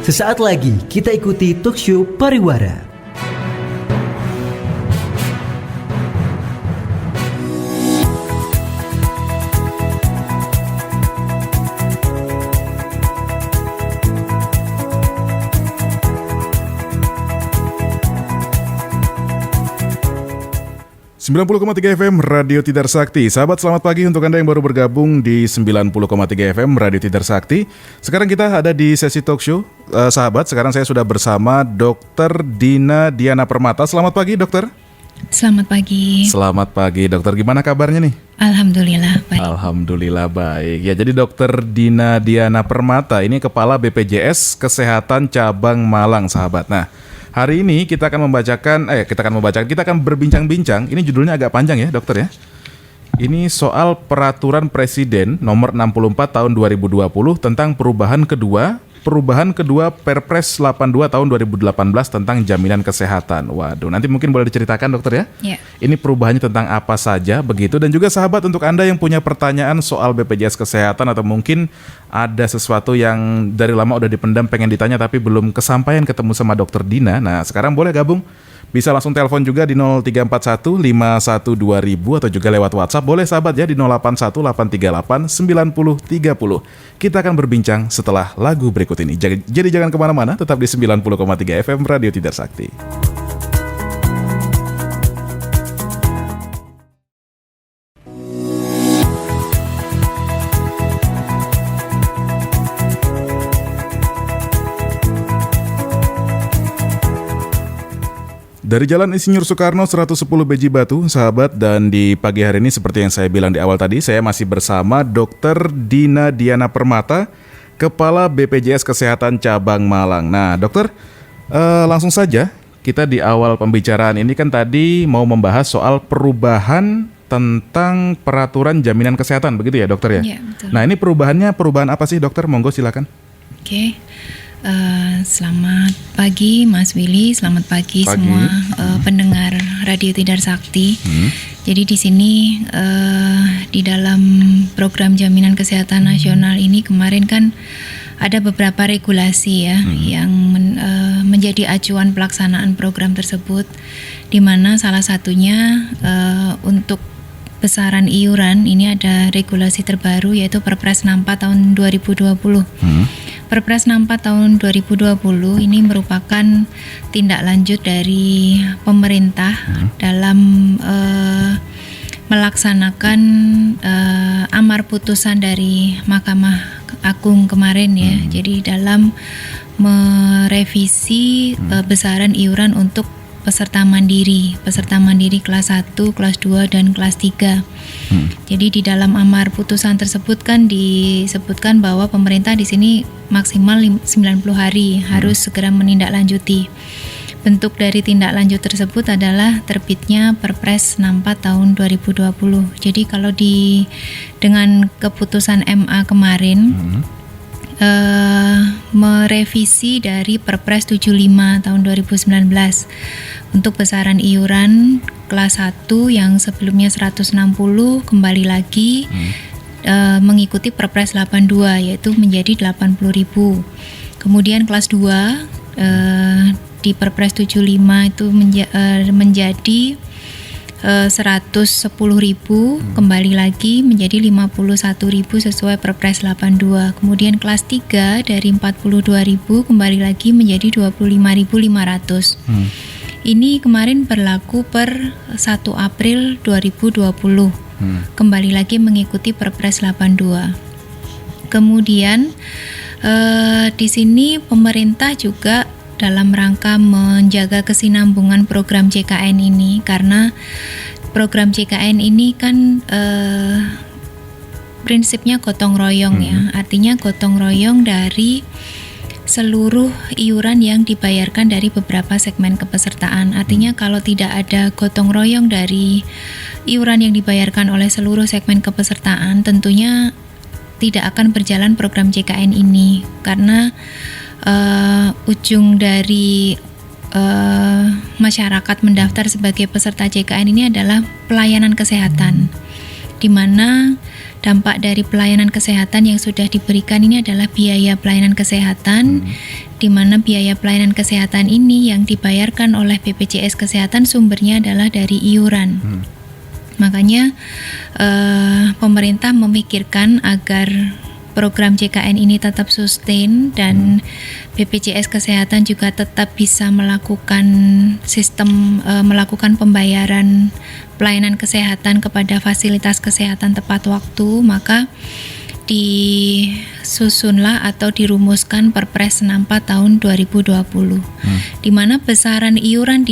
Sesaat lagi kita ikuti talkshow Pariwara. FM Radio Tidar Sakti. Sahabat, selamat pagi untuk Anda yang baru bergabung di 90,3 FM Radio Tidar Sakti. Sekarang kita ada di sesi talk show. Sahabat, sekarang saya sudah bersama Dr. Dina Diana Permata. Selamat pagi, dokter. Selamat pagi. Selamat pagi, dokter. Gimana kabarnya nih? Alhamdulillah baik. Alhamdulillah baik. Ya, jadi Dr. Dina Diana Permata ini Kepala BPJS Kesehatan Cabang Malang, sahabat. Nah, hari ini kita akan berbincang-bincang. Ini judulnya agak panjang ya, dokter ya. Ini soal peraturan Presiden nomor 64 tahun 2020 tentang perubahan kedua Perpres 82 tahun 2018 tentang jaminan kesehatan. Waduh, nanti mungkin boleh diceritakan, dokter ya? Ya. Ini perubahannya tentang apa saja begitu, dan juga sahabat, untuk Anda yang punya pertanyaan soal BPJS Kesehatan atau mungkin ada sesuatu yang dari lama udah dipendam pengen ditanya tapi belum kesampaian ketemu sama dokter Dina. Nah, sekarang boleh gabung. Bisa langsung telepon juga di 0341 512000 atau juga lewat WhatsApp. Boleh sahabat ya di 081 838 9030. Kita akan berbincang setelah lagu berikut ini. Jadi jangan kemana-mana, tetap di 90,3 FM Radio Tidar Sakti. Dari Jalan Insinyur Soekarno 110 Beji Batu, sahabat, dan di pagi hari ini seperti yang saya bilang di awal tadi, saya masih bersama Dr. Dina Diana Permata, Kepala BPJS Kesehatan Cabang Malang. Nah, dokter, langsung saja kita di awal pembicaraan ini kan tadi mau membahas soal perubahan tentang peraturan jaminan kesehatan, begitu ya, dokter ya? Iya, betul. Nah, ini perubahan apa sih, dokter? Monggo silakan. Oke. Selamat pagi Mas Willy, selamat pagi semua pendengar Radio Tidar Sakti. Jadi di sini di dalam program jaminan kesehatan nasional ini kemarin kan ada beberapa regulasi ya yang menjadi acuan pelaksanaan program tersebut, di mana salah satunya untuk besaran iuran ini ada regulasi terbaru yaitu Perpres 64 tahun 2020. Perpres 64 tahun 2020 ini merupakan tindak lanjut dari pemerintah dalam melaksanakan amar putusan dari Mahkamah Agung kemarin ya. Jadi dalam merevisi besaran iuran untuk peserta mandiri kelas 1, kelas 2, dan kelas 3. Jadi di dalam amar putusan tersebut kan disebutkan bahwa pemerintah di sini maksimal 90 hari harus segera menindaklanjuti. Bentuk dari tindak lanjut tersebut adalah terbitnya Perpres 64 tahun 2020. Jadi kalau dengan keputusan MA kemarin merevisi dari Perpres 75 tahun 2019 untuk besaran iuran kelas 1 yang sebelumnya 160 kembali lagi mengikuti Perpres 82 yaitu menjadi 80.000. Kemudian kelas 2 di Perpres 75 itu menjadi 110.000 kembali lagi menjadi 51.000 sesuai Perpres 82. Kemudian kelas 3 dari 42.000 kembali lagi menjadi 25.500. Ini kemarin berlaku per 1 April 2020. Kembali lagi mengikuti Perpres 82. Kemudian di sini pemerintah juga dalam rangka menjaga kesinambungan program JKN ini, karena program JKN ini kan prinsipnya gotong royong ya, artinya gotong royong dari seluruh iuran yang dibayarkan dari beberapa segmen kepesertaan. Artinya kalau tidak ada gotong royong dari iuran yang dibayarkan oleh seluruh segmen kepesertaan, tentunya tidak akan berjalan program JKN ini, karena ujung dari masyarakat mendaftar sebagai peserta JKN ini adalah pelayanan kesehatan, di mana dampak dari pelayanan kesehatan yang sudah diberikan ini adalah biaya pelayanan kesehatan, di mana biaya pelayanan kesehatan ini yang dibayarkan oleh BPJS Kesehatan sumbernya adalah dari iuran. Makanya pemerintah memikirkan agar program JKN ini tetap sustain dan BPJS Kesehatan juga tetap bisa melakukan melakukan pembayaran pelayanan kesehatan kepada fasilitas kesehatan tepat waktu, maka disusunlah atau dirumuskan Perpres 64 tahun 2020, di mana besaran iuran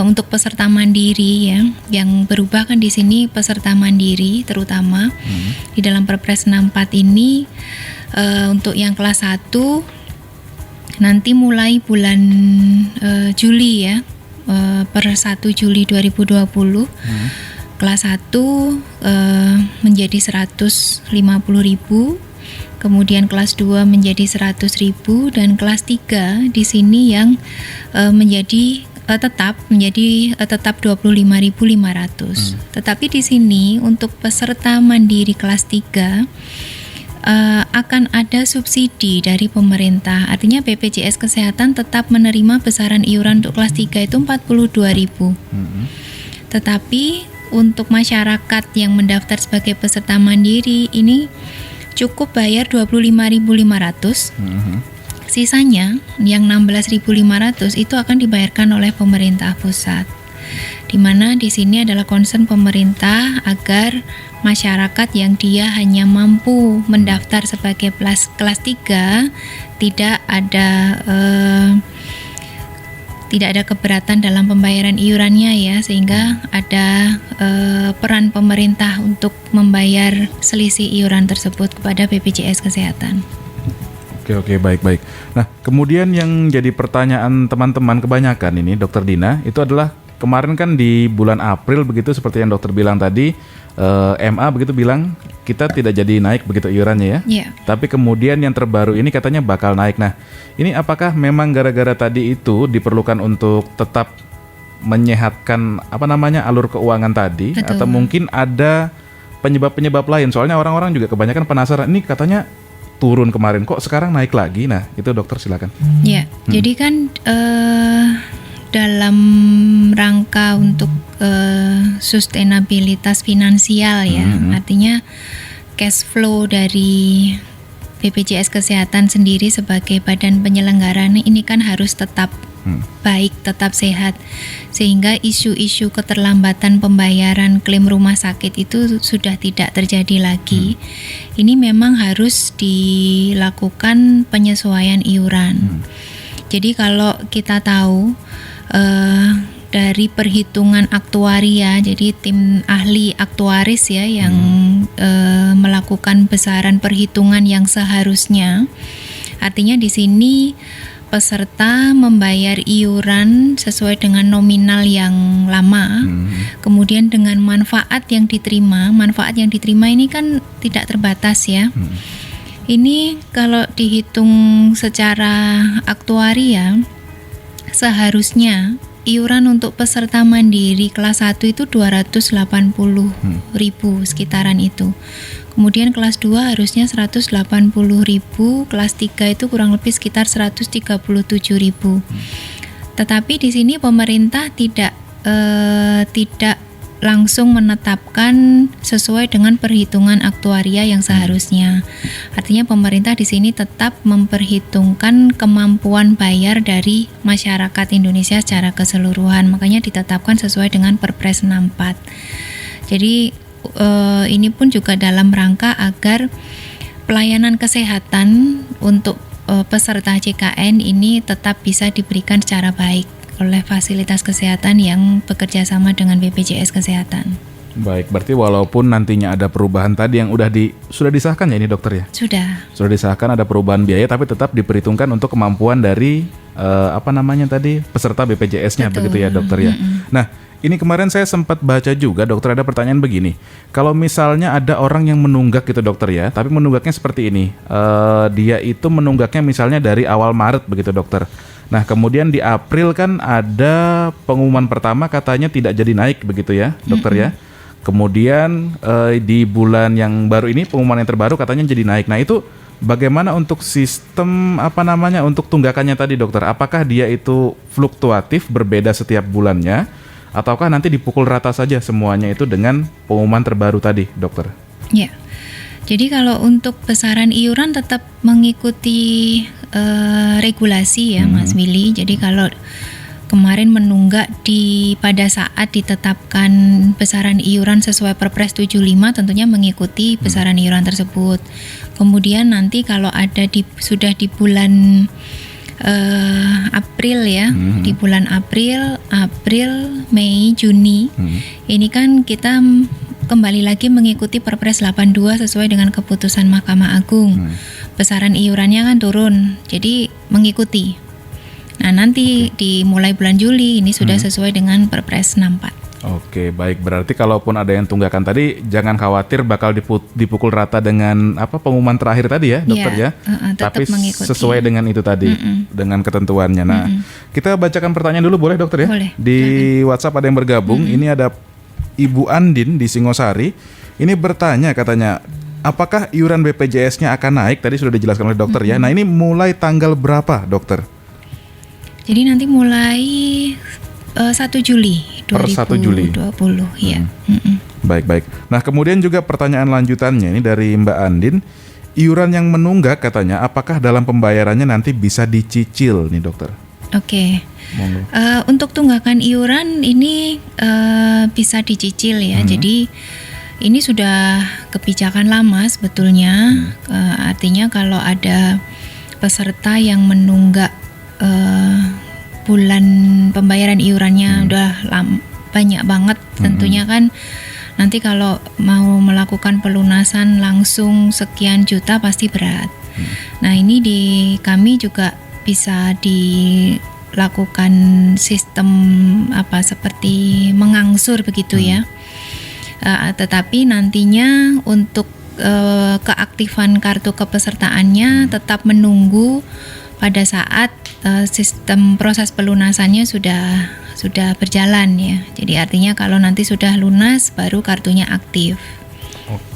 untuk peserta mandiri ya, yang berubah kan di sini peserta mandiri terutama di dalam Perpres 64 ini untuk yang kelas 1 nanti mulai bulan Juli ya, per 1 Juli 2020. Kelas 1 menjadi 150.000, kemudian kelas 2 menjadi 100.000, dan kelas 3 di sini yang tetap 25.500. Tetapi di sini untuk peserta mandiri kelas 3 akan ada subsidi dari pemerintah. Artinya BPJS Kesehatan tetap menerima besaran iuran untuk kelas 3 itu 42.000. Tetapi untuk masyarakat yang mendaftar sebagai peserta mandiri ini cukup bayar 25.500. Sisanya yang 16.500 itu akan dibayarkan oleh pemerintah pusat. Di mana di sini adalah concern pemerintah agar masyarakat yang dia hanya mampu mendaftar sebagai kelas 3 tidak ada keberatan dalam pembayaran iurannya ya, sehingga ada peran pemerintah untuk membayar selisih iuran tersebut kepada BPJS Kesehatan. Oke, baik. Nah, kemudian yang jadi pertanyaan teman-teman kebanyakan ini, Dokter Dina, itu adalah kemarin kan di bulan April begitu seperti yang dokter bilang tadi, MA begitu bilang kita tidak jadi naik begitu iurannya ya. Yeah. Tapi kemudian yang terbaru ini katanya bakal naik. Nah, ini apakah memang gara-gara tadi itu diperlukan untuk tetap menyehatkan alur keuangan tadi? Betul. Atau mungkin ada penyebab-penyebab lain? Soalnya orang-orang juga kebanyakan penasaran, ini katanya turun kemarin kok sekarang naik lagi. Nah, itu dokter silakan. Ya, jadi kan dalam rangka untuk sustainabilitas finansial ya, artinya cash flow dari BPJS Kesehatan sendiri sebagai badan penyelenggara ini kan harus tetap baik, tetap sehat, sehingga isu-isu keterlambatan pembayaran klaim rumah sakit itu sudah tidak terjadi lagi. Ini memang harus dilakukan penyesuaian iuran. Jadi kalau kita tahu dari perhitungan aktuaria, jadi tim ahli aktuaris ya yang melakukan besaran perhitungan yang seharusnya. Artinya di sini peserta membayar iuran sesuai dengan nominal yang lama, kemudian dengan manfaat yang diterima ini kan tidak terbatas ya. Ini kalau dihitung secara aktuaria, seharusnya iuran untuk peserta mandiri kelas 1 itu 280.000 sekitaran itu. Kemudian kelas 2 harusnya 180.000, kelas 3 itu kurang lebih sekitar 137.000. Tetapi di sini pemerintah tidak langsung menetapkan sesuai dengan perhitungan aktuaria yang seharusnya. Artinya pemerintah di sini tetap memperhitungkan kemampuan bayar dari masyarakat Indonesia secara keseluruhan. Makanya ditetapkan sesuai dengan Perpres 64. Jadi ini pun juga dalam rangka agar pelayanan kesehatan untuk peserta JKN ini tetap bisa diberikan secara baik oleh fasilitas kesehatan yang bekerja sama dengan BPJS Kesehatan. Baik, berarti walaupun nantinya ada perubahan tadi yang sudah disahkan ya ini dokter ya? Sudah disahkan ada perubahan biaya, tapi tetap diperhitungkan untuk kemampuan dari peserta BPJS-nya. Betul. Begitu ya dokter ya. Nah, ini kemarin saya sempat baca juga dokter, ada pertanyaan begini. Kalau misalnya ada orang yang menunggak gitu dokter ya, tapi menunggaknya seperti ini. Dia itu menunggaknya misalnya dari awal Maret begitu dokter. Nah, kemudian di April kan ada pengumuman pertama katanya tidak jadi naik begitu ya dokter ya. Kemudian di bulan yang baru ini pengumuman yang terbaru katanya jadi naik. Nah itu bagaimana untuk sistem untuk tunggakannya tadi dokter? Apakah dia itu fluktuatif berbeda setiap bulannya? Ataukah nanti dipukul rata saja semuanya itu dengan pengumuman terbaru tadi dokter? Ya, jadi kalau untuk besaran iuran tetap mengikuti regulasi ya Mas Willy. Jadi kalau kemarin menunggak pada saat ditetapkan besaran iuran sesuai Perpres 75 tentunya mengikuti besaran iuran tersebut. Kemudian nanti kalau ada sudah di bulan April ya, di bulan April, Mei, Juni, ini kan kita kembali lagi mengikuti Perpres 82 sesuai dengan keputusan Mahkamah Agung. Besaran iurannya kan turun, jadi mengikuti. Nah nanti dimulai bulan Juli ini sudah sesuai dengan Perpres 64. Oke, baik. Berarti kalaupun ada yang tunggakan tadi, jangan khawatir bakal dipukul rata dengan pengumuman terakhir tadi ya, dokter ya. Tapi mengikuti. Sesuai dengan itu tadi, dengan ketentuannya. Nah, kita bacakan pertanyaan dulu boleh dokter ya? Boleh. Di WhatsApp ada yang bergabung. Ini ada Ibu Andin di Singosari. Ini bertanya katanya, apakah iuran BPJS-nya akan naik? Tadi sudah dijelaskan oleh dokter ya. Nah, ini mulai tanggal berapa, dokter? Jadi nanti mulai 1 Juli 2020 per 1 Juli. Ya. Baik. Nah, kemudian juga pertanyaan lanjutannya ini dari Mbak Andin. Iuran yang menunggak katanya, apakah dalam pembayarannya nanti bisa dicicil nih, dokter? Oke. Untuk tunggakan iuran ini bisa dicicil ya. Jadi ini sudah kebijakan lama sebetulnya. Artinya kalau ada peserta yang menunggak bulan pembayaran iurannya udah banyak banget, tentunya kan nanti kalau mau melakukan pelunasan langsung sekian juta pasti berat. Nah ini di kami juga bisa dilakukan sistem seperti mengangsur begitu ya. Tetapi nantinya untuk keaktifan kartu kepesertaannya tetap menunggu pada saat sistem proses pelunasannya sudah berjalan ya. Jadi artinya kalau nanti sudah lunas baru kartunya aktif.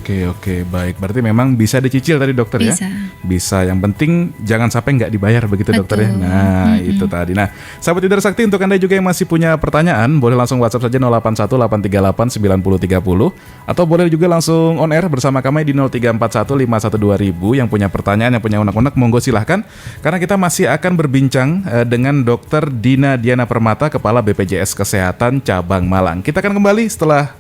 Oke, baik. Berarti memang bisa dicicil tadi dokter ya? Bisa. Yang penting jangan sampai nggak dibayar begitu. Betul. Dokter ya? Nah, itu tadi. Nah, sahabat Tidar Sakti, untuk Anda juga yang masih punya pertanyaan, boleh langsung WhatsApp saja 0818389030 atau boleh juga langsung on air bersama kami di 0341512000 yang punya pertanyaan, yang punya unek-unek, monggo silahkan. Karena kita masih akan berbincang dengan Dr. Dina Diana Permata, Kepala BPJS Kesehatan Cabang Malang. Kita akan kembali setelah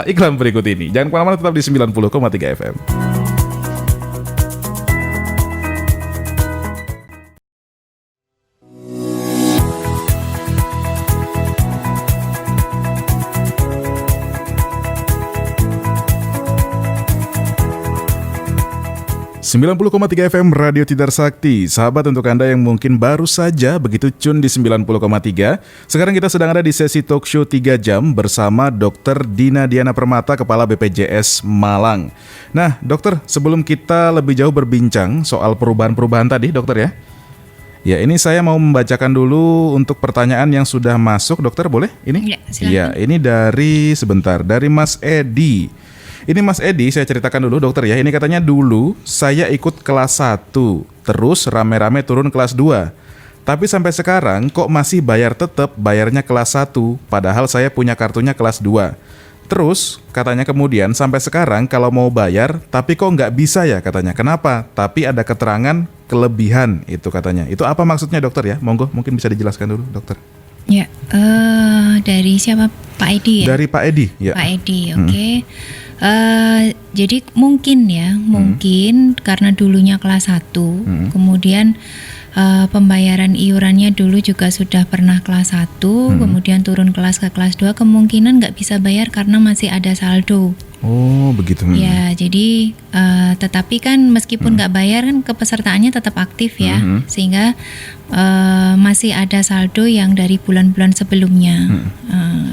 iklan berikut ini. Jangan kemana-mana, tetap di 90,3 FM. 90,3 FM Radio Tidar Sakti. Sahabat, untuk Anda yang mungkin baru saja begitu tune di 90,3, sekarang kita sedang ada di sesi talk show 3 jam bersama Dr. Dina Diana Permata, Kepala BPJS Malang. Nah, dokter, sebelum kita lebih jauh berbincang soal perubahan-perubahan tadi, dokter ya. Ya, ini saya mau membacakan dulu untuk pertanyaan yang sudah masuk, dokter, boleh? Ini? Ya, silakan. Ya, ini dari Mas Edi. Ini Mas Edi, saya ceritakan dulu dokter ya. Ini katanya, dulu saya ikut kelas 1, terus rame-rame turun kelas 2. Tapi sampai sekarang kok masih bayarnya kelas 1, padahal saya punya kartunya kelas 2. Terus katanya kemudian sampai sekarang kalau mau bayar, tapi kok nggak bisa ya katanya. Kenapa? Tapi ada keterangan kelebihan itu katanya. Itu apa maksudnya dokter ya? Monggo, mungkin bisa dijelaskan dulu dokter. Ya, dari siapa? Pak Edi ya? Dari Pak Edi ya. Pak Edi, oke. Jadi mungkin karena dulunya kelas 1, kemudian pembayaran iurannya dulu juga sudah pernah kelas 1, kemudian turun kelas ke kelas 2, kemungkinan nggak bisa bayar karena masih ada saldo. Oh, begitu. Ya, jadi tetapi kan meskipun nggak bayar kan kepesertaannya tetap aktif ya, sehingga masih ada saldo yang dari bulan-bulan sebelumnya,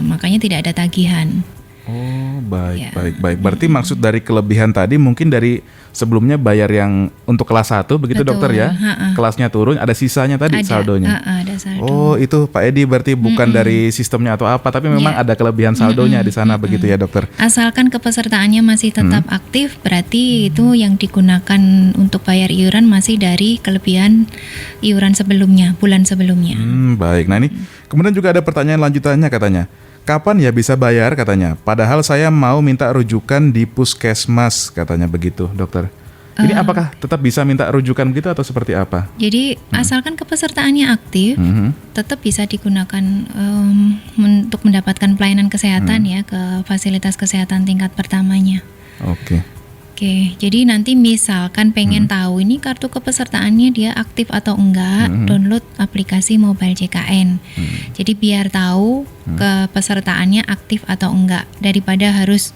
makanya tidak ada tagihan. Oh, baik, Ya. baik. Berarti maksud dari kelebihan tadi mungkin dari sebelumnya bayar yang untuk kelas 1 begitu Betul, dokter ya. ha-ha. Kelasnya turun, ada sisanya tadi saldonya. Ada saldo. Oh, itu Pak Edi berarti bukan dari sistemnya atau apa, tapi memang Ya. ada kelebihan saldonya di sana begitu ya, dokter. Asalkan kepesertaannya masih tetap aktif, berarti itu yang digunakan untuk bayar iuran masih dari kelebihan iuran sebelumnya, bulan sebelumnya. Baik. Nah, ini kemudian juga ada pertanyaan lanjutannya katanya. Kapan ya bisa bayar katanya? Padahal saya mau minta rujukan di puskesmas katanya begitu, dokter. Ini apakah tetap bisa minta rujukan begitu atau seperti apa? Jadi asalkan kepesertaannya aktif, tetap bisa digunakan untuk mendapatkan pelayanan kesehatan ya ke fasilitas kesehatan tingkat pertamanya. Oke. Oke, jadi nanti misalkan pengen tahu ini kartu kepesertaannya dia aktif atau enggak, download aplikasi Mobile JKN. Jadi biar tahu kepesertaannya aktif atau enggak, daripada harus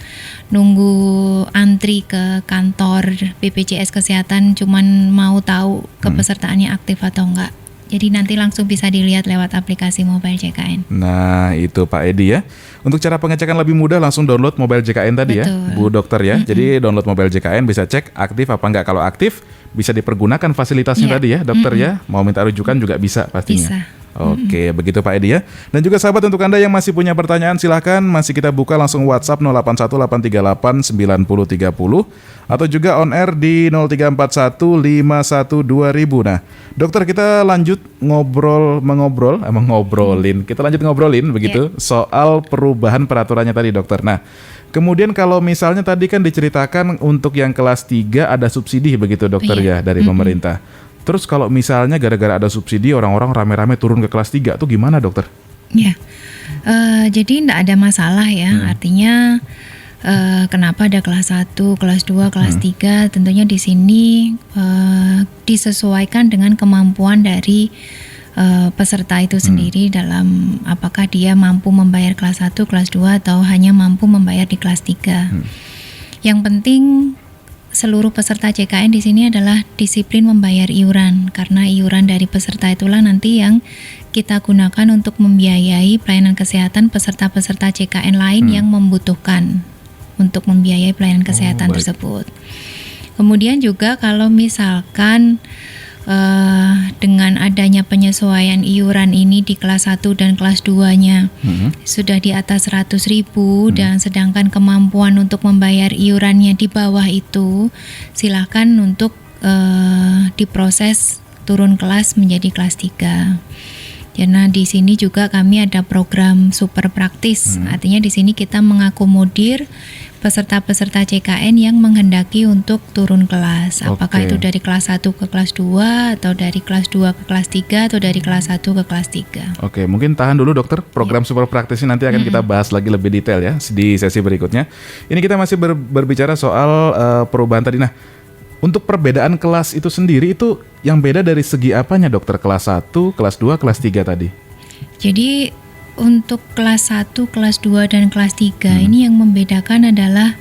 nunggu antri ke kantor BPJS Kesehatan cuman mau tahu kepesertaannya aktif atau enggak. Jadi nanti langsung bisa dilihat lewat aplikasi Mobile JKN. Nah, itu Pak Edi ya. Untuk cara pengecekan lebih mudah langsung download Mobile JKN tadi ya, Betul. Bu Dokter ya. Jadi download Mobile JKN bisa cek aktif apa enggak. Kalau aktif bisa dipergunakan fasilitasnya Iya. tadi ya, dokter ya. Mau minta rujukan juga bisa pastinya. Bisa. Oke, begitu Pak Edi ya. Dan juga sahabat, untuk Anda yang masih punya pertanyaan silahkan masih kita buka langsung WhatsApp 0818389030 atau juga on air di 0341512000. Nah, dokter kita lanjut ngobrolin. Kita lanjut ngobrolin begitu soal perubahan peraturannya tadi, dokter. Nah, kemudian kalau misalnya tadi kan diceritakan untuk yang kelas 3 ada subsidi begitu dokter ya dari pemerintah. Terus kalau misalnya gara-gara ada subsidi orang-orang rame-rame turun ke kelas 3 tuh gimana dokter? Ya, jadi tidak ada masalah ya. Artinya kenapa ada kelas 1, kelas 2, kelas 3? Tentunya di sini disesuaikan dengan kemampuan dari peserta itu sendiri dalam apakah dia mampu membayar kelas 1, kelas 2 atau hanya mampu membayar di kelas 3. Yang penting seluruh peserta JKN di sini adalah disiplin membayar iuran, karena iuran dari peserta itulah nanti yang kita gunakan untuk membiayai pelayanan kesehatan peserta-peserta JKN lain yang membutuhkan untuk membiayai pelayanan kesehatan baik. tersebut. Kemudian juga kalau misalkan dengan adanya penyesuaian iuran ini di kelas 1 dan kelas 2-nya sudah di atas 100.000 dan sedangkan kemampuan untuk membayar iurannya di bawah itu, silakan untuk diproses turun kelas menjadi kelas 3. Karena di sini juga kami ada program super praktis. Artinya di sini kita mengakomodir peserta-peserta JKN yang menghendaki untuk turun kelas. Apakah itu dari kelas 1 ke kelas 2 atau dari kelas 2 ke kelas 3 atau dari kelas 1 ke kelas 3. Oke, mungkin tahan dulu dokter. Program super praktis ini nanti akan kita bahas lagi lebih detail ya di sesi berikutnya. Ini kita masih berbicara soal perubahan tadi. Nah, untuk perbedaan kelas itu sendiri itu yang beda dari segi apanya dokter? Kelas 1, kelas 2, kelas 3 tadi? Jadi untuk kelas 1, kelas 2, dan kelas 3 ini yang membedakan adalah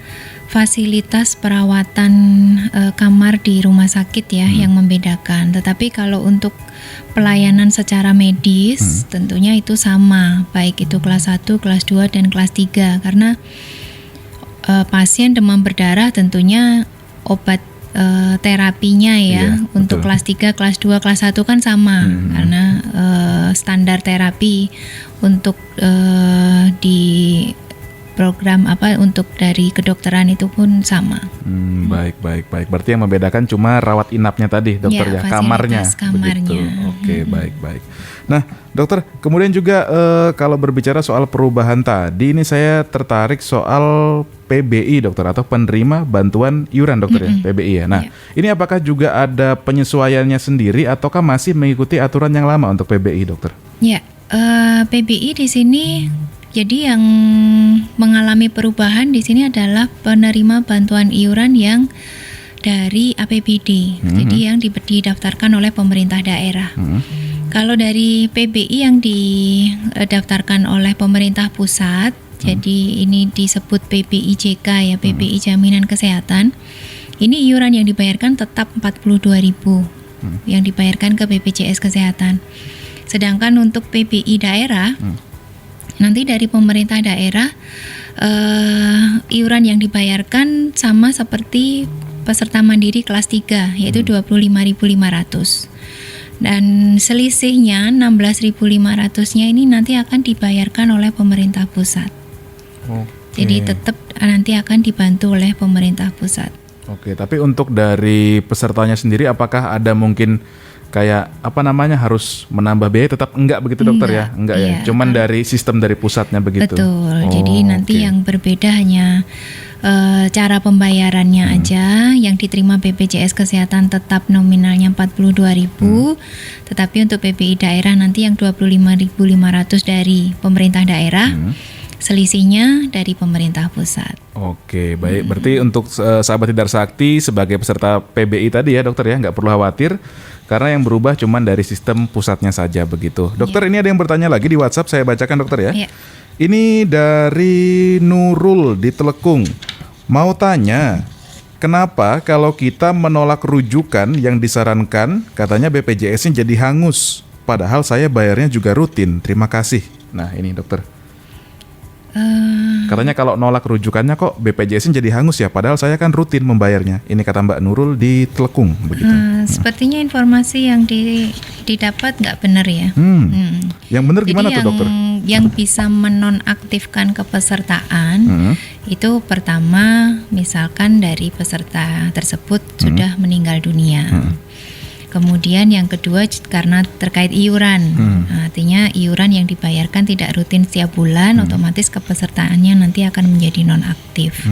fasilitas perawatan kamar di rumah sakit ya yang membedakan. Tetapi kalau untuk pelayanan secara medis tentunya itu sama, baik itu kelas 1, kelas 2, dan kelas 3. Karena pasien demam berdarah tentunya obat terapinya ya, untuk betul. kelas 3, kelas 2, kelas 1 kan sama karena standar terapi untuk di program untuk dari kedokteran itu pun sama. Baik. Berarti yang membedakan cuma rawat inapnya tadi dokter ya, kamarnya. fasilitas kamarnya. Begitu. Oke, baik. Nah, dokter, kemudian juga kalau berbicara soal perubahan tadi, ini saya tertarik soal PBI dokter atau penerima bantuan iuran dokter ya, PBI ya. Nah, ini apakah juga ada penyesuaiannya sendiri ataukah masih mengikuti aturan yang lama untuk PBI dokter? Ya, PBI di sini jadi yang mengalami perubahan di sini adalah penerima bantuan iuran yang dari APBD. Jadi yang didaftarkan oleh pemerintah daerah. Kalau dari PBI yang didaftarkan oleh pemerintah pusat, jadi ini disebut PBIJK ya, PBI Jaminan Kesehatan. Ini iuran yang dibayarkan tetap 42.000 yang dibayarkan ke BPJS Kesehatan. Sedangkan untuk PBI daerah nanti dari pemerintah daerah iuran yang dibayarkan sama seperti peserta mandiri kelas 3, yaitu 25.500. Dan selisihnya 16.500-nya ini nanti akan dibayarkan oleh pemerintah pusat. Jadi tetap nanti akan dibantu oleh pemerintah pusat. Oke, tapi untuk dari pesertanya sendiri apakah ada mungkin kayak harus menambah biaya, tetap enggak begitu dokter ya? Enggak ya, cuman dari sistem dari pusatnya begitu. Betul, jadi nanti yang berbeda hanya cara pembayarannya aja. Yang diterima BPJS Kesehatan tetap nominalnya 42.000, tetapi untuk PBI daerah nanti yang 25.500 dari pemerintah daerah, selisihnya dari pemerintah pusat. Oke, baik. Berarti untuk sahabat Tidar Sakti sebagai peserta PBI tadi ya dokter ya, nggak perlu khawatir karena yang berubah cuman dari sistem pusatnya saja begitu. Dokter, ini ada yang bertanya lagi di WhatsApp, saya bacakan dokter ya. Ini dari Nurul di Telekung. Mau tanya, kenapa kalau kita menolak rujukan yang disarankan, katanya BPJS-nya jadi hangus, padahal saya bayarnya juga rutin. Terima kasih. Nah, ini dokter. Katanya kalau nolak rujukannya kok BPJS-nya jadi hangus ya, padahal saya kan rutin membayarnya. Ini kata Mbak Nurul di Telekung begitu. Sepertinya informasi yang didapat nggak benar ya. Yang benar gimana tuh dokter? Yang bisa menonaktifkan kepesertaan itu pertama misalkan dari peserta tersebut sudah meninggal dunia. Kemudian yang kedua karena terkait iuran, artinya iuran yang dibayarkan tidak rutin setiap bulan, otomatis kepesertaannya nanti akan menjadi nonaktif.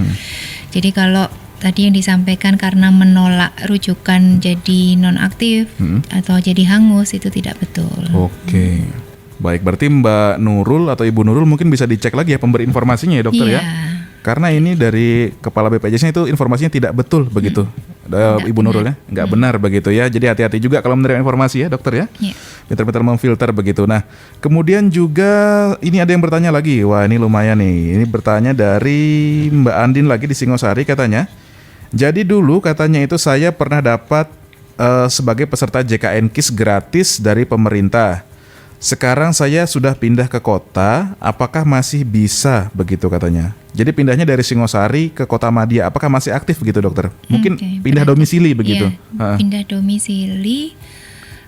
Jadi kalau tadi yang disampaikan karena menolak rujukan jadi nonaktif atau jadi hangus, itu tidak betul. Oke. Baik, berarti Mbak Nurul atau Ibu Nurul mungkin bisa dicek lagi ya pemberi informasinya ya dokter ya. Karena ini dari kepala BPJS-nya itu informasinya tidak betul begitu. Ibu Nurul ya, nggak benar begitu ya. Jadi hati-hati juga kalau menerima informasi ya dokter ya. Pintar-pintar memfilter begitu. Nah, kemudian juga ini ada yang bertanya lagi. Wah, ini lumayan nih. Ini bertanya dari Mbak Andin lagi di Singosari katanya. Jadi dulu katanya itu saya pernah dapat sebagai peserta JKN KIS gratis dari pemerintah. Sekarang saya sudah pindah ke kota, apakah masih bisa begitu katanya? Jadi pindahnya dari Singosari ke Kota Madia, apakah masih aktif begitu dokter? Mungkin pindah domisili begitu? Iya, pindah domisili.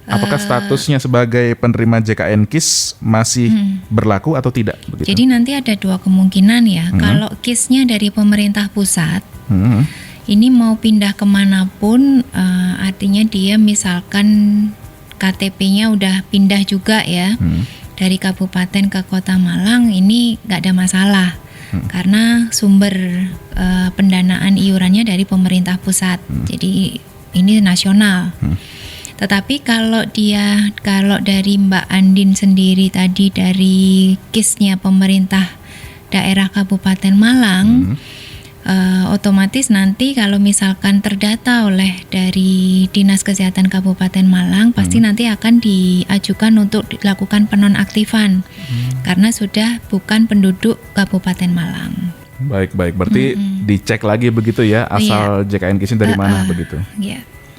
Apakah statusnya sebagai penerima JKN KIS masih berlaku atau tidak? Begitu? Jadi nanti ada dua kemungkinan ya. Kalau KIS-nya dari pemerintah pusat, ini mau pindah kemanapun, artinya dia misalkan KTP-nya udah pindah juga ya, dari kabupaten ke Kota Malang, ini nggak ada masalah karena sumber pendanaan iurannya dari pemerintah pusat, jadi ini nasional. Tetapi kalau dari Mbak Andin sendiri tadi dari KIS-nya pemerintah daerah Kabupaten Malang, otomatis nanti kalau misalkan terdata oleh dari Dinas Kesehatan Kabupaten Malang, pasti nanti akan diajukan untuk dilakukan penonaktifan karena sudah bukan penduduk Kabupaten Malang. Baik, berarti dicek lagi begitu ya asal JKN KIS dari mana begitu.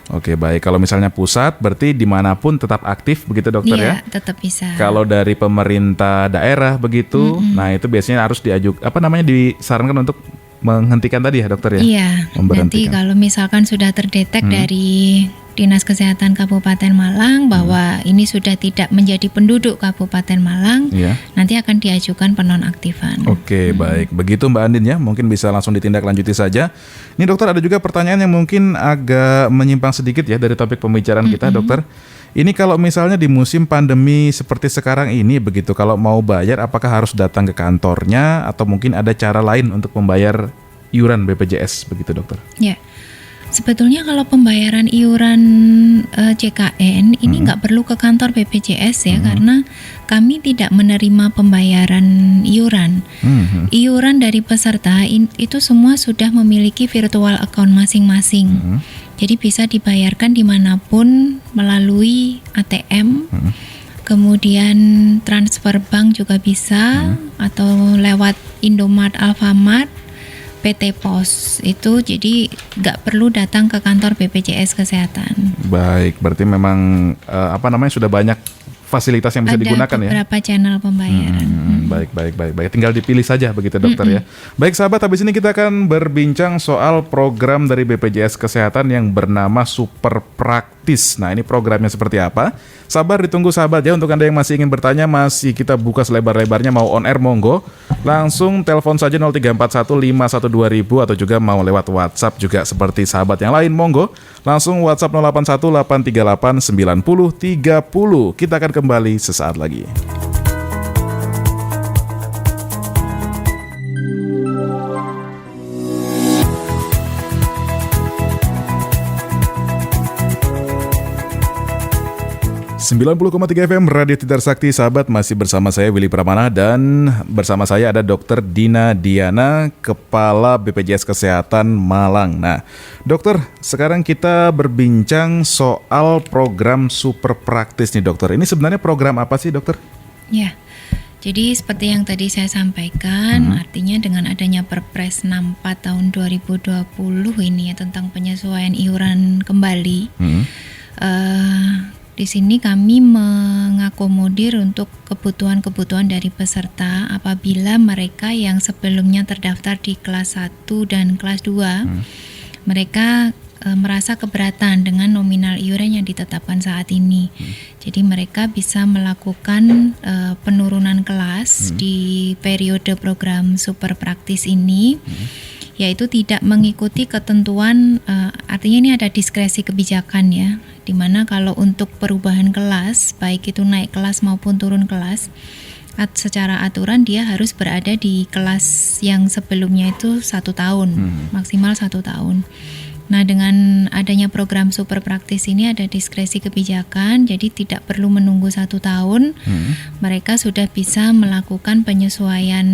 Oke, baik. Kalau misalnya pusat, berarti dimanapun tetap aktif begitu dokter ya? Iya, tetap bisa. Kalau dari pemerintah daerah begitu, nah itu biasanya harus disarankan untuk menghentikan tadi ya dokter ya? Iya, nanti kalau misalkan sudah terdetek dari Dinas Kesehatan Kabupaten Malang bahwa ini sudah tidak menjadi penduduk Kabupaten Malang, nanti akan diajukan penonaktifan. Oke, baik. Begitu Mbak Andin ya, mungkin bisa langsung ditindaklanjuti saja. Ini dokter ada juga pertanyaan yang mungkin agak menyimpang sedikit ya dari topik pembicaraan kita dokter. Ini kalau misalnya di musim pandemi seperti sekarang ini begitu, kalau mau bayar apakah harus datang ke kantornya atau mungkin ada cara lain untuk membayar iuran BPJS begitu dokter? Ya, sebetulnya kalau pembayaran iuran JKN ini nggak perlu ke kantor BPJS ya, karena kami tidak menerima pembayaran iuran. Iuran dari peserta itu semua sudah memiliki virtual account masing-masing. Jadi bisa dibayarkan dimanapun melalui ATM, kemudian transfer bank juga bisa, atau lewat Indomart, Alfamart, PT Pos itu, jadi nggak perlu datang ke kantor BPJS Kesehatan. Baik, berarti memang sudah banyak fasilitas yang bisa digunakan ya. Ada beberapa channel pembayaran. Baik. Tinggal dipilih saja begitu dokter ya. Baik sahabat, habis ini kita akan berbincang soal program dari BPJS Kesehatan yang bernama Super Praktis. Nah, ini programnya seperti apa? Sabar ditunggu sahabat ya. Untuk Anda yang masih ingin bertanya, masih kita buka selebar-lebarnya, mau on air monggo. Langsung telepon saja 0341512000 atau juga mau lewat WhatsApp juga seperti sahabat yang lain monggo. Langsung WhatsApp 0818389030. Kita akan kembali sesaat lagi. 90,3 FM Radio Tidar Sakti, sahabat, masih bersama saya Willy Pramana dan bersama saya ada Dr. Dina Diana, Kepala BPJS Kesehatan Malang. Nah, dokter, sekarang kita berbincang soal program Super Praktis nih dokter. Ini sebenarnya program apa sih dokter? Ya, jadi seperti yang tadi saya sampaikan, artinya dengan adanya Perpres 64 tahun 2020 ini ya tentang penyesuaian iuran kembali, di sini kami mengakomodir untuk kebutuhan-kebutuhan dari peserta apabila mereka yang sebelumnya terdaftar di kelas 1 dan kelas 2, mereka merasa keberatan dengan nominal iuran yang ditetapkan saat ini. Jadi mereka bisa melakukan penurunan kelas di periode program Super Praktis ini, yaitu tidak mengikuti ketentuan, artinya ini ada diskresi kebijakan ya, dimana kalau untuk perubahan kelas, baik itu naik kelas maupun turun kelas, secara aturan dia harus berada di kelas yang sebelumnya itu 1 tahun, maksimal 1 tahun. Nah, dengan adanya program Super Praktis ini ada diskresi kebijakan, jadi tidak perlu menunggu 1 tahun, mereka sudah bisa melakukan penyesuaian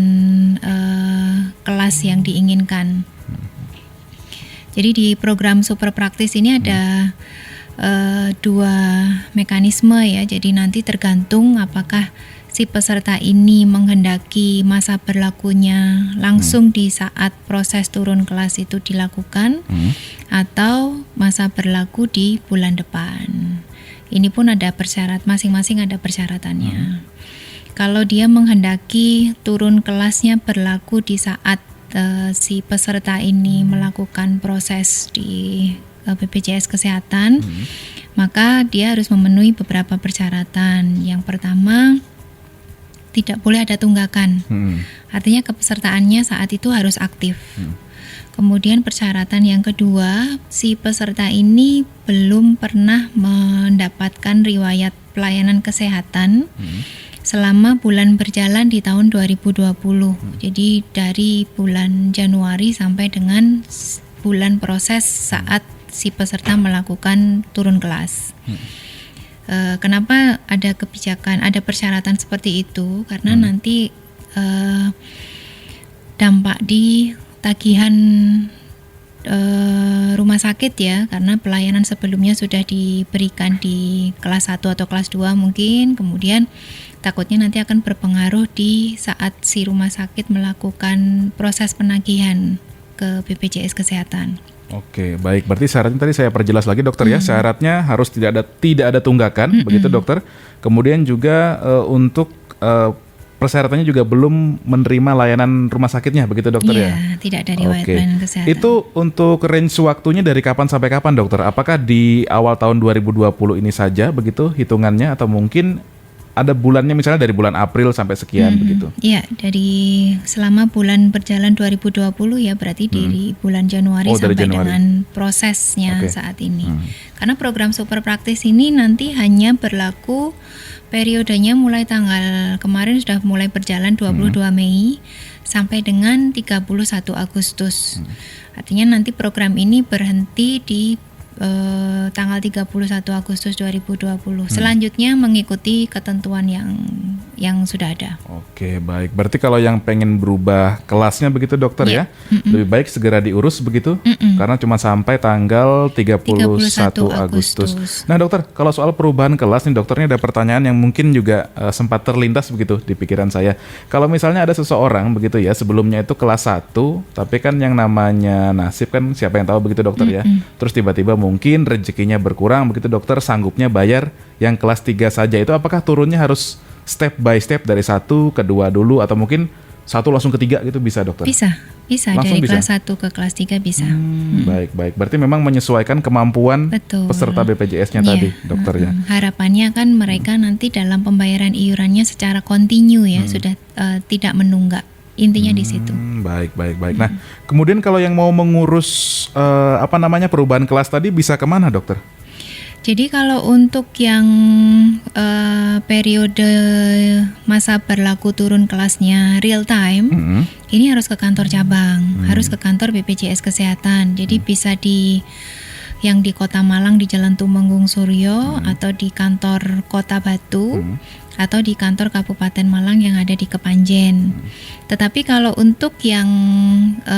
kelas yang diinginkan. Jadi di program Super Praktis ini ada 2 mekanisme ya, jadi nanti tergantung apakah si peserta ini menghendaki masa berlakunya langsung di saat proses turun kelas itu dilakukan, atau masa berlaku di bulan depan. Ini pun ada persyarat, masing-masing ada persyaratannya. Kalau dia menghendaki turun kelasnya berlaku di saat si peserta ini melakukan proses di BPJS Kesehatan, maka dia harus memenuhi beberapa persyaratan. Yang pertama, tidak boleh ada tunggakan. Artinya kepesertaannya saat itu harus aktif. Kemudian persyaratan yang kedua, si peserta ini belum pernah mendapatkan riwayat pelayanan kesehatan selama bulan berjalan di tahun 2020. Jadi dari bulan Januari sampai dengan bulan proses saat si peserta melakukan turun kelas. Kenapa ada kebijakan, ada persyaratan seperti itu? Karena nanti dampak di tagihan rumah sakit ya, karena pelayanan sebelumnya sudah diberikan di kelas 1 atau kelas 2 mungkin, kemudian takutnya nanti akan berpengaruh di saat si rumah sakit melakukan proses penagihan ke BPJS Kesehatan. Oke, baik. Berarti syaratnya tadi saya perjelas lagi dokter ya. Syaratnya harus tidak ada tunggakan, begitu dokter. Kemudian juga untuk persyaratannya juga belum menerima layanan rumah sakitnya, begitu dokter ya? Iya, tidak ada riwayat pelayanan kesehatan. Itu untuk range waktunya dari kapan sampai kapan dokter? Apakah di awal tahun 2020 ini saja begitu hitungannya, atau mungkin ada bulannya misalnya dari bulan April sampai sekian begitu? Iya, dari selama bulan berjalan 2020 ya, berarti dari bulan Januari sampai dengan prosesnya saat ini. Karena program Super Praktis ini nanti hanya berlaku periodenya mulai tanggal kemarin sudah mulai berjalan 22 Mei sampai dengan 31 Agustus. Artinya nanti program ini berhenti di tanggal 31 Agustus 2020. Selanjutnya mengikuti ketentuan yang sudah ada. Oke, baik. Berarti kalau yang pengen berubah kelasnya begitu dokter Ya. ya, lebih baik segera diurus begitu, karena cuma sampai tanggal 31 Agustus. Nah dokter, kalau soal perubahan kelas nih dokter, ini ada pertanyaan yang mungkin juga sempat terlintas begitu di pikiran saya. Kalau misalnya ada seseorang begitu ya, sebelumnya itu kelas 1, tapi kan yang namanya nasib kan siapa yang tahu begitu dokter ya. Terus tiba-tiba mungkin rezekinya berkurang begitu dokter, sanggupnya bayar yang kelas 3 saja, itu apakah turunnya harus step by step dari 1 ke 2 dulu, atau mungkin 1 langsung ke 3 gitu bisa dokter? Bisa Langsung dari bisa? kelas 1 ke kelas 3 bisa. Baik. Berarti memang menyesuaikan kemampuan Betul. peserta BPJS-nya Iya. tadi dokter ya. Harapannya kan mereka nanti dalam pembayaran iurannya secara kontinu ya, sudah tidak menunggak. Intinya di situ. Baik. Nah, kemudian kalau yang mau mengurus perubahan kelas tadi bisa kemana dokter? Jadi kalau untuk yang periode masa berlaku turun kelasnya real time, ini harus ke kantor cabang, harus ke kantor BPJS Kesehatan. Jadi bisa yang di Kota Malang di Jalan Tumenggung Suryo, atau di kantor Kota Batu, atau di kantor Kabupaten Malang yang ada di Kepanjen. Tetapi kalau untuk yang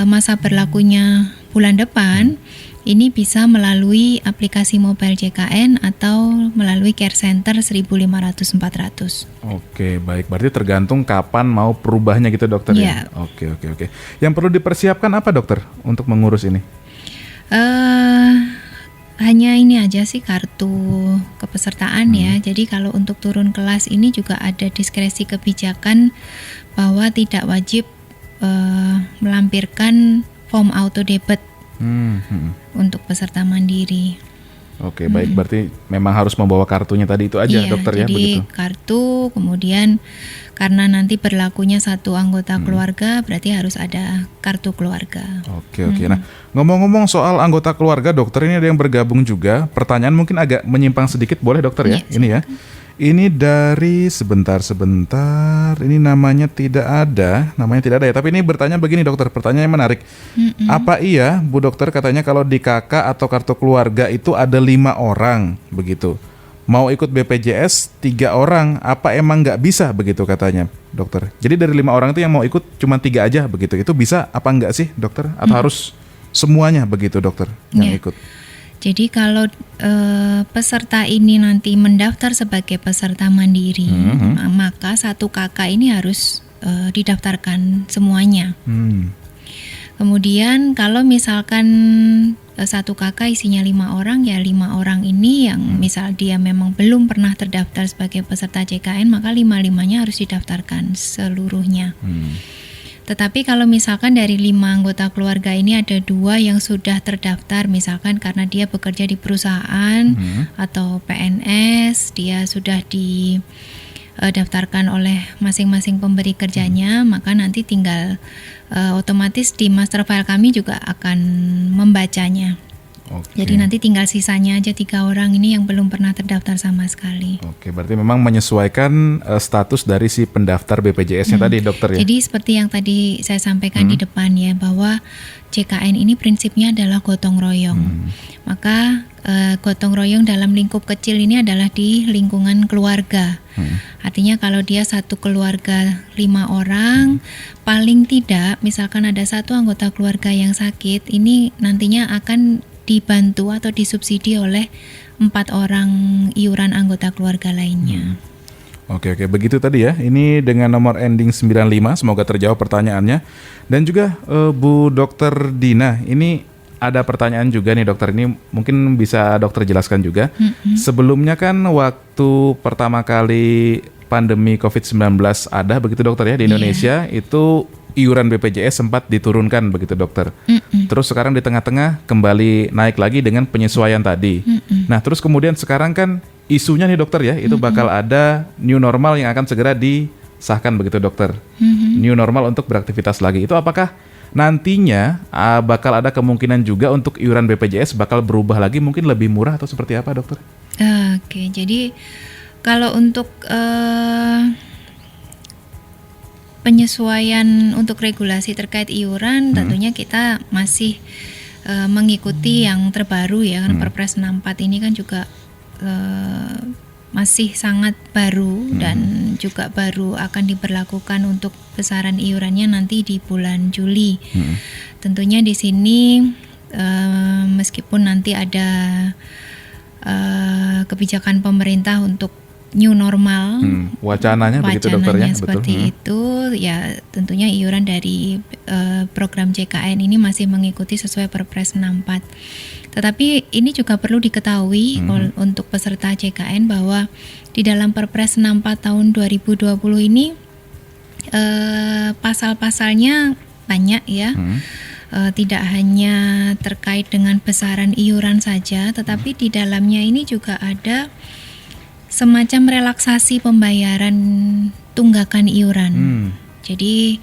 masa berlakunya bulan depan, ini bisa melalui aplikasi mobile JKN atau melalui care center 1500-400. Oke, baik. Berarti tergantung kapan mau perubahnya gitu dokter ya? Oke. Yang perlu dipersiapkan apa dokter untuk mengurus ini? Hanya ini aja sih, kartu kepesertaan ya. Jadi kalau untuk turun kelas ini juga ada diskresi kebijakan bahwa tidak wajib melampirkan form auto debit untuk peserta mandiri. Oke, baik. Berarti memang harus membawa kartunya tadi itu aja dokter ya, jadi begitu? kartu, kemudian karena nanti berlakunya satu anggota keluarga, berarti harus ada kartu keluarga. Oke. Nah, ngomong-ngomong soal anggota keluarga dokter, ini ada yang bergabung juga. Pertanyaan mungkin agak menyimpang sedikit, boleh dokter ya? Iya, Ini ya. Ini dari sebentar. Ini namanya tidak ada ya. Tapi ini bertanya begini dokter, pertanyaan yang menarik. Apa iya Bu Dokter, katanya kalau di KK atau kartu keluarga itu ada 5 orang begitu. Mau ikut BPJS 3 orang, apa emang nggak bisa begitu katanya dokter? Jadi dari 5 orang itu yang mau ikut cuma 3 aja begitu. Itu bisa apa enggak sih dokter? Atau harus semuanya begitu dokter yang ikut? Jadi kalau peserta ini nanti mendaftar sebagai peserta mandiri, maka satu KK ini harus didaftarkan semuanya. Kemudian kalau misalkan satu KK isinya 5 orang, ya 5 orang ini yang misal dia memang belum pernah terdaftar sebagai peserta JKN, maka 5-5-nya harus didaftarkan seluruhnya. Tetapi kalau misalkan dari 5 anggota keluarga ini ada 2 yang sudah terdaftar, misalkan karena dia bekerja di perusahaan atau PNS, dia sudah didaftarkan oleh masing-masing pemberi kerjanya, maka nanti tinggal otomatis di master file kami juga akan membacanya. Jadi nanti tinggal sisanya aja 3 orang ini yang belum pernah terdaftar sama sekali. Oke, berarti memang menyesuaikan status dari si pendaftar BPJS-nya tadi dokter ya? Jadi seperti yang tadi saya sampaikan di depan ya, bahwa JKN ini prinsipnya adalah gotong royong. Maka gotong royong dalam lingkup kecil ini adalah di lingkungan keluarga. Artinya kalau dia satu keluarga 5 orang, paling tidak misalkan ada satu anggota keluarga yang sakit, ini nantinya akan dibantu atau disubsidi oleh 4 orang iuran anggota keluarga lainnya. Oke, begitu tadi ya. Ini dengan nomor ending 95, semoga terjawab pertanyaannya. Dan juga Bu Dokter Dina, ini ada pertanyaan juga nih dokter, ini mungkin bisa dokter jelaskan juga. Sebelumnya kan waktu pertama kali pandemi COVID-19 ada begitu dokter ya di Indonesia, itu iuran BPJS sempat diturunkan begitu dokter. Terus sekarang di tengah-tengah kembali naik lagi dengan penyesuaian tadi. Nah terus kemudian sekarang kan isunya nih dokter ya, itu bakal ada new normal yang akan segera disahkan begitu dokter. New normal untuk beraktivitas lagi. Itu apakah nantinya bakal ada kemungkinan juga untuk iuran BPJS bakal berubah lagi, mungkin lebih murah atau seperti apa dokter? Oke, jadi kalau untuk penyesuaian untuk regulasi terkait iuran, tentunya kita masih mengikuti yang terbaru ya, karena Perpres 64 ini kan juga masih sangat baru dan juga baru akan diberlakukan untuk besaran iurannya nanti di bulan Juli. Tentunya di sini meskipun nanti ada kebijakan pemerintah untuk new normal, wacananya begitu dokter ya, seperti itu ya, tentunya iuran dari program JKN ini masih mengikuti sesuai Perpres 64. Tetapi ini juga perlu diketahui untuk peserta JKN bahwa di dalam Perpres 64 tahun 2020 ini pasal-pasalnya banyak ya. Tidak hanya terkait dengan besaran iuran saja, tetapi di dalamnya ini juga ada semacam relaksasi pembayaran tunggakan iuran. Jadi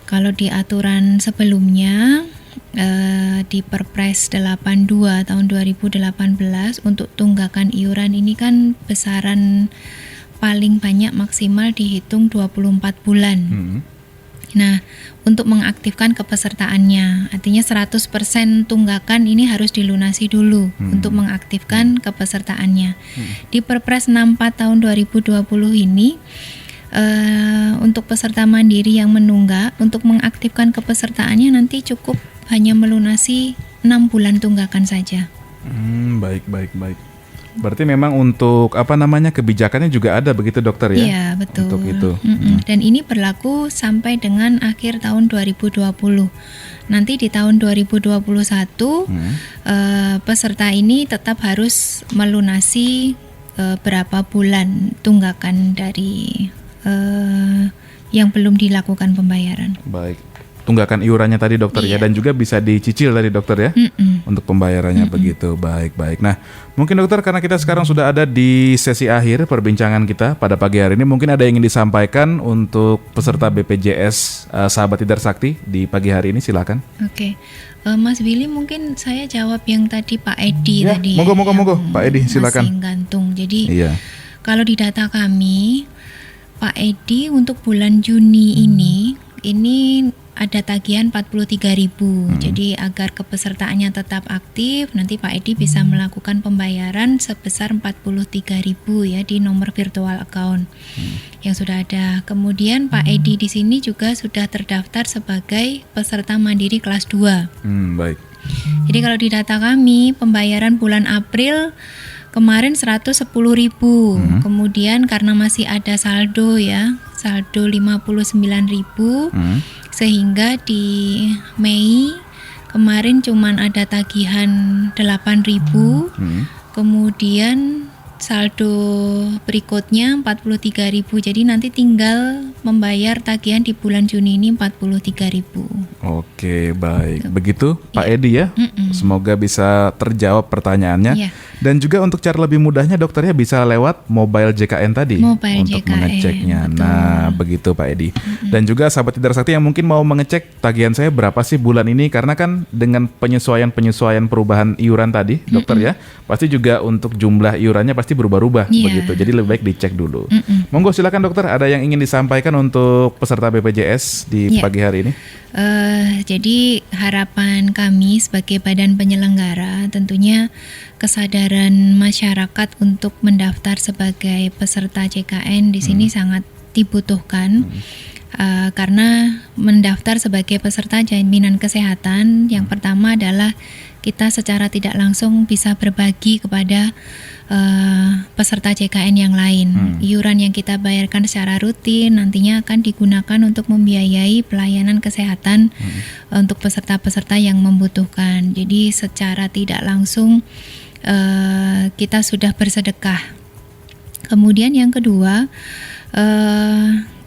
kalau di aturan sebelumnya di Perpres 82 tahun 2018 untuk tunggakan iuran ini kan besaran paling banyak maksimal dihitung 24 bulan. Nah, untuk mengaktifkan kepesertaannya, artinya 100% tunggakan ini harus dilunasi dulu untuk mengaktifkan kepesertaannya. Di Perpres 64 tahun 2020 ini untuk peserta mandiri yang menunggak, untuk mengaktifkan kepesertaannya nanti cukup hanya melunasi 6 bulan tunggakan saja. Baik. Berarti memang untuk kebijakannya juga ada begitu dokter ya? Iya, betul. Untuk itu. Dan ini berlaku sampai dengan akhir tahun 2020. Nanti di tahun 2021 peserta ini tetap harus melunasi berapa bulan tunggakan dari yang belum dilakukan pembayaran. Baik. Tunggakan iurannya tadi dokter ya, dan juga bisa dicicil tadi dokter ya untuk pembayarannya begitu. Baik. Nah, mungkin dokter karena kita sekarang sudah ada di sesi akhir perbincangan kita pada pagi hari ini, mungkin ada yang ingin disampaikan untuk peserta BPJS Sahabat Tidar Sakti di pagi hari ini, silakan. Oke. Mas Willy, mungkin saya jawab yang tadi Pak Edi ya, tadi. Monggo Pak Edi, silakan. Masih gantung. Jadi kalau di data kami Pak Edi untuk bulan Juni ini ada tagihan 43.000. Jadi agar kepesertaannya tetap aktif, nanti Pak Edi bisa melakukan pembayaran sebesar 43.000 ya di nomor virtual account yang sudah ada. Kemudian Pak Edi di sini juga sudah terdaftar sebagai peserta mandiri kelas 2. Baik. Jadi kalau di data kami pembayaran bulan April kemarin 110.000. Kemudian karena masih ada saldo 59.000, sehingga di Mei kemarin cuman ada tagihan 8.000. Kemudian saldo berikutnya 43.000. Jadi nanti tinggal membayar tagihan di bulan Juni ini 43.000. Oke, baik. Begitu Pak Edi ya. Semoga bisa terjawab pertanyaannya. Dan juga untuk cara lebih mudahnya dokternya bisa lewat mobile JKN tadi untuk JKN, mengeceknya. betul. Nah, begitu Pak Edi. Dan juga sahabat Tidar Sakti yang mungkin mau mengecek tagihan saya berapa sih bulan ini, karena kan dengan penyesuaian perubahan iuran tadi, dokter ya, pasti juga untuk jumlah iurannya pasti berubah-ubah begitu. Jadi lebih baik dicek dulu. Monggo silakan dokter, ada yang ingin disampaikan untuk peserta BPJS di pagi hari ini? Jadi harapan kami sebagai badan penyelenggara tentunya kesadaran masyarakat untuk mendaftar sebagai peserta JKN di sini sangat dibutuhkan. Karena mendaftar sebagai peserta jaminan kesehatan, yang pertama adalah kita secara tidak langsung bisa berbagi kepada peserta JKN yang lain. Iuran yang kita bayarkan secara rutin nantinya akan digunakan untuk membiayai pelayanan kesehatan untuk peserta-peserta yang membutuhkan. Jadi secara tidak langsung kita sudah bersedekah. Kemudian yang kedua,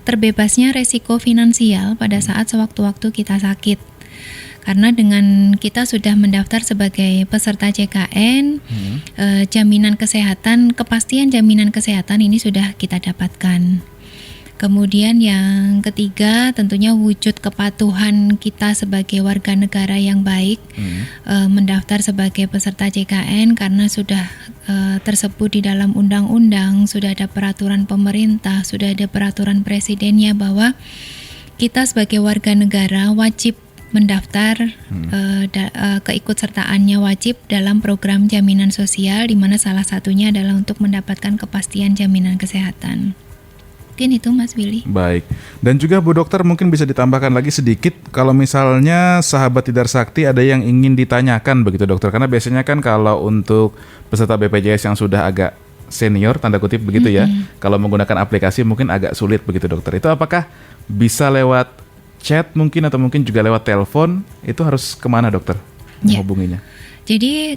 terbebasnya resiko finansial pada saat sewaktu-waktu kita sakit. Karena dengan kita sudah mendaftar sebagai peserta JKN, jaminan kesehatan, kepastian jaminan kesehatan ini sudah kita dapatkan. Kemudian yang ketiga, tentunya wujud kepatuhan kita sebagai warga negara yang baik, mendaftar sebagai peserta JKN karena sudah tersebut di dalam undang-undang, sudah ada peraturan pemerintah, sudah ada peraturan presidennya bahwa kita sebagai warga negara wajib mendaftar keikutsertaannya wajib dalam program jaminan sosial, di mana salah satunya adalah untuk mendapatkan kepastian jaminan kesehatan. Mungkin itu Mas Willy. Baik. Dan juga Bu Dokter mungkin bisa ditambahkan lagi sedikit kalau misalnya sahabat Tidar Sakti ada yang ingin ditanyakan begitu Dokter. Karena biasanya kan kalau untuk peserta BPJS yang sudah agak senior tanda kutip begitu ya, kalau menggunakan aplikasi mungkin agak sulit begitu Dokter. Itu apakah bisa lewat chat mungkin atau mungkin juga lewat telepon? Itu harus kemana Dokter menghubunginya? Jadi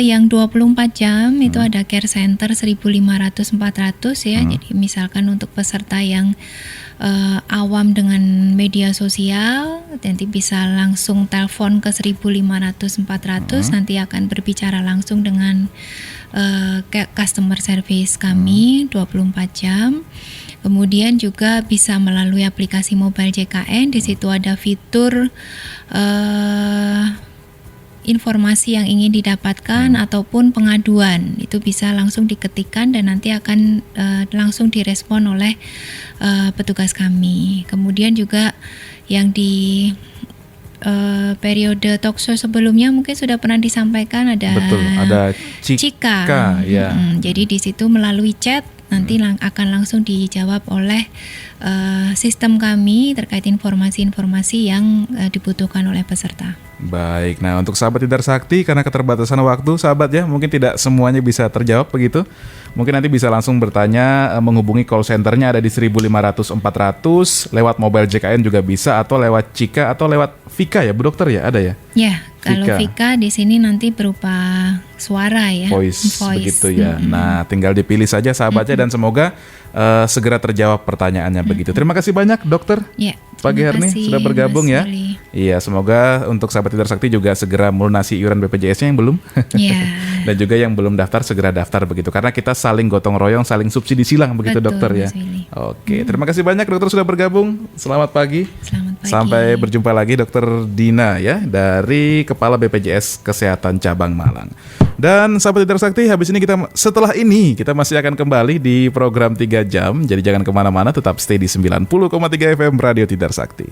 yang 24 jam itu ada care center 1.500-400 ya. Jadi misalkan untuk peserta yang awam dengan media sosial, nanti bisa langsung telepon ke 1.500-400, nanti akan berbicara langsung dengan customer service kami 24 jam. Kemudian juga bisa melalui aplikasi mobile JKN, di situ ada fitur informasi yang ingin didapatkan ataupun pengaduan, itu bisa langsung diketikkan dan nanti akan langsung direspon oleh petugas kami. Kemudian juga yang di periode talkshow sebelumnya mungkin sudah pernah disampaikan ada Cika. Ya. Jadi di situ melalui chat nanti akan langsung dijawab oleh sistem kami terkait informasi-informasi yang dibutuhkan oleh peserta. Baik, nah untuk sahabat Tidar Sakti karena keterbatasan waktu sahabat ya, mungkin tidak semuanya bisa terjawab begitu. Mungkin nanti bisa langsung bertanya, menghubungi call centernya ada di 1.500-400, lewat mobile JKN juga bisa, atau lewat Cika atau lewat Vika ya Bu Dokter ya, ada ya? Ya, kalau Vika di sini nanti berupa suara ya, voice. Begitu ya. Nah, tinggal dipilih saja sahabatnya dan semoga segera terjawab pertanyaannya begitu. Terima kasih banyak Dokter. Ya, pagi hari ini sudah bergabung ya. Iya, semoga untuk sahabat Tidar Sakti juga segera melunasi iuran BPJS-nya yang belum. Dan juga yang belum daftar segera daftar begitu. Karena kita saling gotong royong, saling subsidi silang begitu. Betul, Dokter ya. Oke, terima kasih banyak Dokter sudah bergabung. Selamat pagi. Selamat pagi. Sampai berjumpa lagi Dokter Dina ya dari Kepala BPJS Kesehatan Cabang Malang. Dan sahabat Tidar Sakti, habis ini setelah ini kita masih akan kembali di program 3 jam. Jadi jangan kemana-mana, tetap stay di 90,3 FM Radio Tidar Sakti.